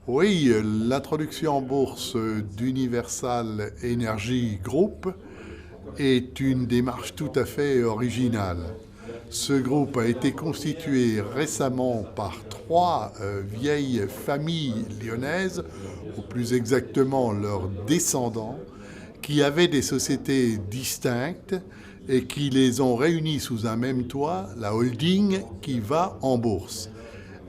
Oui, l'introduction en bourse d'Universal Energy Group est une démarche tout à fait originale. Ce groupe a été constitué récemment par trois vieilles familles lyonnaises, ou plus exactement leurs descendants, qui avaient des sociétés distinctes et qui les ont réunies sous un même toit, la holding qui va en bourse.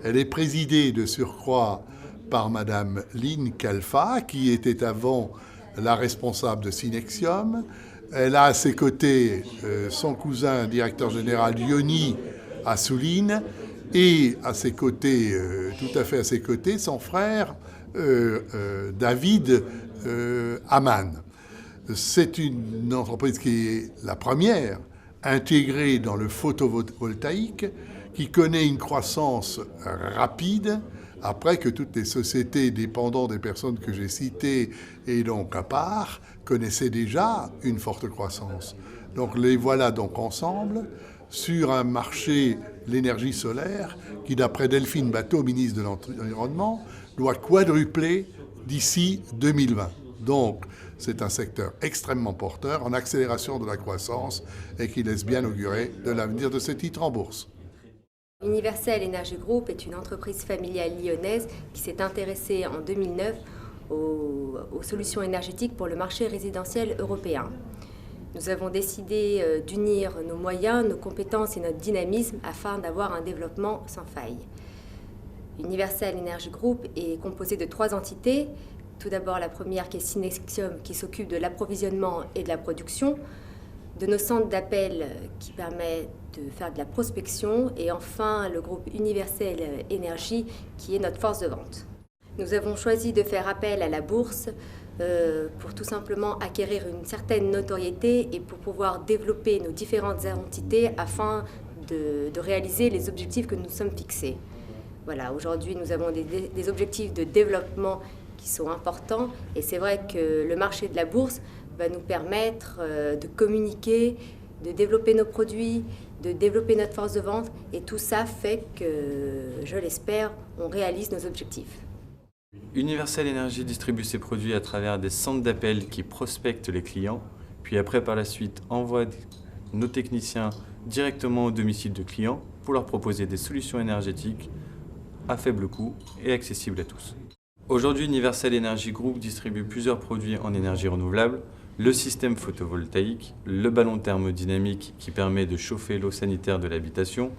Elle est présidée de surcroît par Madame Lynn Kalfa, qui était avant la responsable de Synexium. Elle a à ses côtés son cousin directeur général Yoni Assouline et à ses côtés, tout à fait à ses côtés, son frère David Aman. C'est une entreprise qui est la première intégrée dans le photovoltaïque, qui connaît une croissance rapide, après que toutes les sociétés dépendant des personnes que j'ai citées et donc à part connaissaient déjà une forte croissance. Donc les voilà donc ensemble sur un marché, l'énergie solaire, qui d'après Delphine Bateau, ministre de l'Environnement, doit quadrupler d'ici 2020. Donc c'est un secteur extrêmement porteur, en accélération de la croissance et qui laisse bien augurer de l'avenir de ces titres en bourse. Universal Energy Group est une entreprise familiale lyonnaise qui s'est intéressée en 2009 aux solutions énergétiques pour le marché résidentiel européen. Nous avons décidé d'unir nos moyens, nos compétences et notre dynamisme afin d'avoir un développement sans faille. Universal Energy Group est composé de trois entités. Tout d'abord, la première qui est Synexium, qui s'occupe de l'approvisionnement et de la production, de nos centres d'appel qui permettent de faire de la prospection, et enfin le groupe Universal Energy qui est notre force de vente. Nous avons choisi de faire appel à la bourse pour tout simplement acquérir une certaine notoriété et pour pouvoir développer nos différentes entités afin de réaliser les objectifs que nous sommes fixés. Voilà, aujourd'hui nous avons des objectifs de développement qui sont importants, et c'est vrai que le marché de la bourse va nous permettre de communiquer, de développer nos produits, de développer notre force de vente, et tout ça fait que, je l'espère, on réalise nos objectifs. Universal Energy distribue ses produits à travers des centres d'appel qui prospectent les clients, puis après par la suite envoie nos techniciens directement au domicile de clients pour leur proposer des solutions énergétiques à faible coût et accessibles à tous. Aujourd'hui, Universal Energy Group distribue plusieurs produits en énergie renouvelable, le système photovoltaïque, le ballon thermodynamique qui permet de chauffer l'eau sanitaire de l'habitation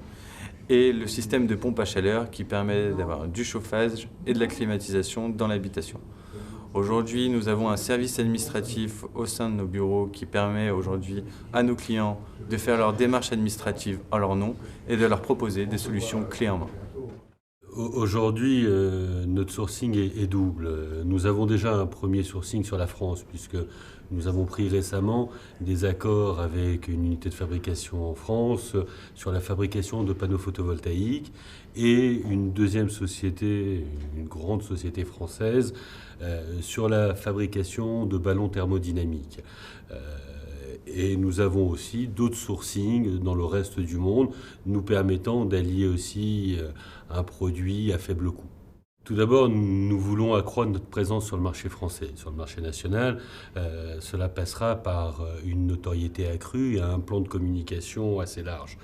et le système de pompe à chaleur qui permet d'avoir du chauffage et de la climatisation dans l'habitation. Aujourd'hui, nous avons un service administratif au sein de nos bureaux qui permet aujourd'hui à nos clients de faire leurs démarches administratives en leur nom et de leur proposer des solutions clés en main. Aujourd'hui, notre sourcing est double. Nous avons déjà un premier sourcing sur la France, puisque nous avons pris récemment des accords avec une unité de fabrication en France sur la fabrication de panneaux photovoltaïques, et une deuxième société, une grande société française, sur la fabrication de ballons thermodynamiques. Et nous avons aussi d'autres sourcings dans le reste du monde, nous permettant d'allier aussi un produit à faible coût. Tout d'abord, nous voulons accroître notre présence sur le marché français. Sur le marché national, cela passera par une notoriété accrue et un plan de communication assez large.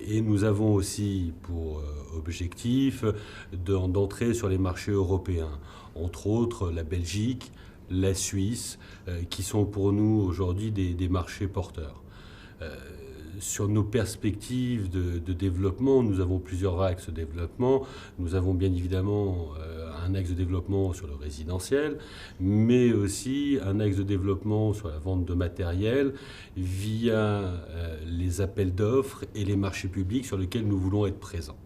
Et nous avons aussi pour objectif d'entrer sur les marchés européens, entre autres la Belgique, la Suisse, qui sont pour nous aujourd'hui des marchés porteurs. Sur nos perspectives de développement, nous avons plusieurs axes de développement. Nous avons bien évidemment un axe de développement sur le résidentiel, mais aussi un axe de développement sur la vente de matériel via les appels d'offres et les marchés publics sur lesquels nous voulons être présents.